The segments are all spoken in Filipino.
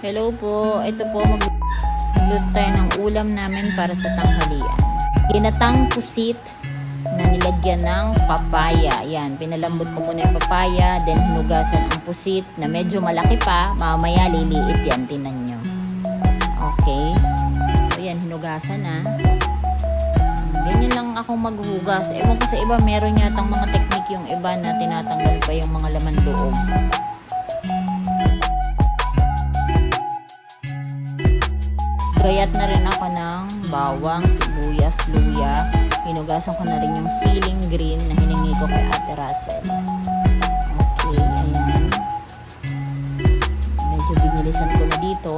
Hello po, ito po magluto tayo ng ulam namin para sa tanghalian. Ginatang pusit na nilagyan ng papaya. Yan, pinalambot ko muna yung papaya, then hinugasan ang pusit na medyo malaki pa. Mamaya liliit yan, tinan nyo. Okay. So yan, hinugasan na. Ganyan lang ako maghugas. Ewan ko sa iba, meron yatang mga technique yung iba na tinatanggal pa yung mga laman loob. Gayat na rin ako ng bawang, sibuyas, luya. Hinugasan ko na rin yung ceiling green na hiningi ko kay Ate Russell. Okay, ayan. Medyo binilisan ko na dito.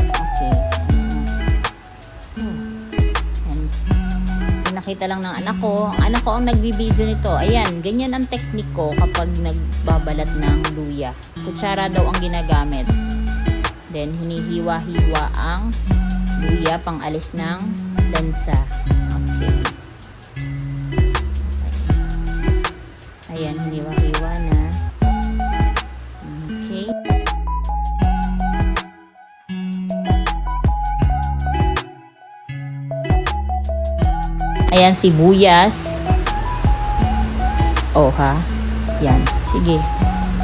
Okay. And, nakita lang ng anak ko. Ang anak ko ang nagbibideo nito. Ayan, ganyan ang technique ko kapag nagbabalat ng luya. Kutsara daw ang ginagamit. Then, hinihiwa-hiwa ang luya pang alis ng lansa. Okay. Ayan, hiniwa-hiwa na. Okay. Ayan, sibuyas. Oh, ha? Yan. Sige.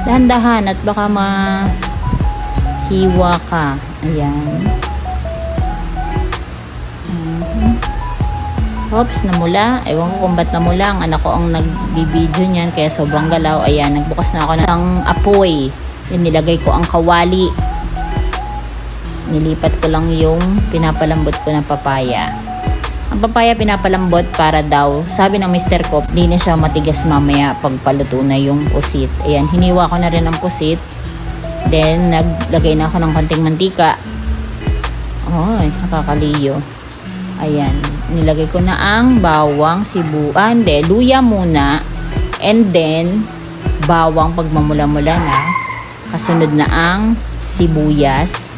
Dahan-dahan at baka hiwa ka. Ayan. Oops, namula. Ewan ko kung ba't namula. Ang anak ko ang nagbibideo niyan. Kaya sobrang galaw. Ayan, nagbukas na ako ng apoy. Then, nilagay ko ang kawali. Nilipat ko lang yung pinapalambot ko na papaya. Ang papaya pinapalambot para daw, sabi ng mister ko, hindi na siya matigas mamaya pagpaluto na yung pusit. Ayan, hiniwa ko na rin ang pusit. Then, naglagay na ako ng konting mantika. Ay, nakakaliyo. Ayan. Nilagay ko na ang bawang, luya muna. And then, bawang pagmamula-mula na. Kasunod na ang sibuyas.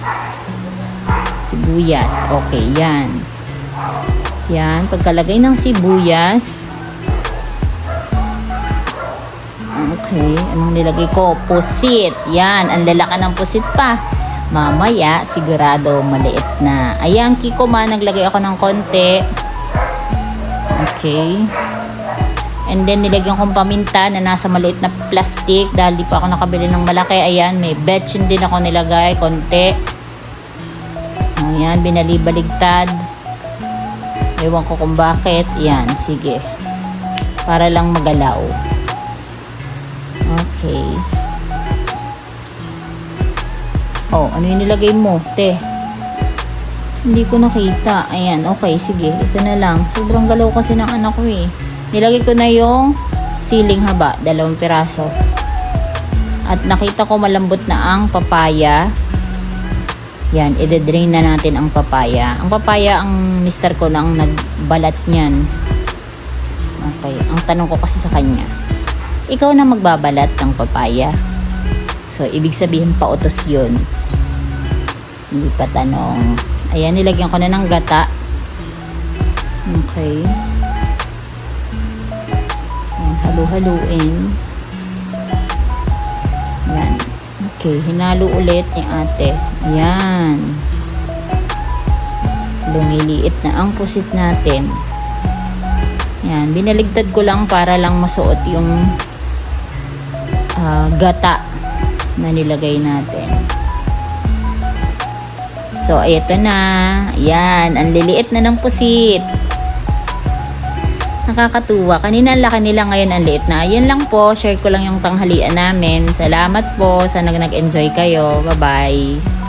Sibuyas. Okay, yan. Yan. Pagkalagay ng sibuyas. Okay, anong nilagay ko? Pusit. Yan, ang lalaka ng pusit pa. Mamaya, sigurado maliit na. Ayan, kiko man, naglagay ako ng konti. Okay. And then, nilagyan kong paminta na nasa maliit na plastic dahil di pa ako nakabili ng malaki. Ayan, may betchin din ako nilagay, konti. Ayan, binalibaligtad. Ewan ko kung bakit. Ayan, sige. Para lang magalaw. Okay. Oh, ano yung nilagay mo, te? Hindi ko nakita. Ayan, okay, sige. Ito na lang. Sobrang galaw kasi ng anak ko eh. Nilagay ko na yung siling haba, 2 piraso. At nakita ko malambot na ang papaya. Yan, i-drain na natin ang papaya. Ang papaya, ang mister ko na ang nagbalat niyan. Okay, ang tanong ko kasi sa kanya, ikaw na magbabalat ng papaya. So, ibig sabihin pautos yun. Hindi pa tanong. Ayan, nilagyan ko na ng gata. Okay. Ayan, halu-haluin. Ayan. Okay, hinalo ulit ni ate. Ayan. Lumiliit na ang pusit natin. Ayan, binaligtad ko lang para lang masuot yung gata na nilagay natin. So, ito na. Ayan, ang liliit na ng pusit. Nakakatuwa. Kanina ang laki nila, ngayon ang liit na. Ayan lang po, share ko lang yung tanghalian namin. Salamat po. Sana nag-enjoy kayo. Bye-bye.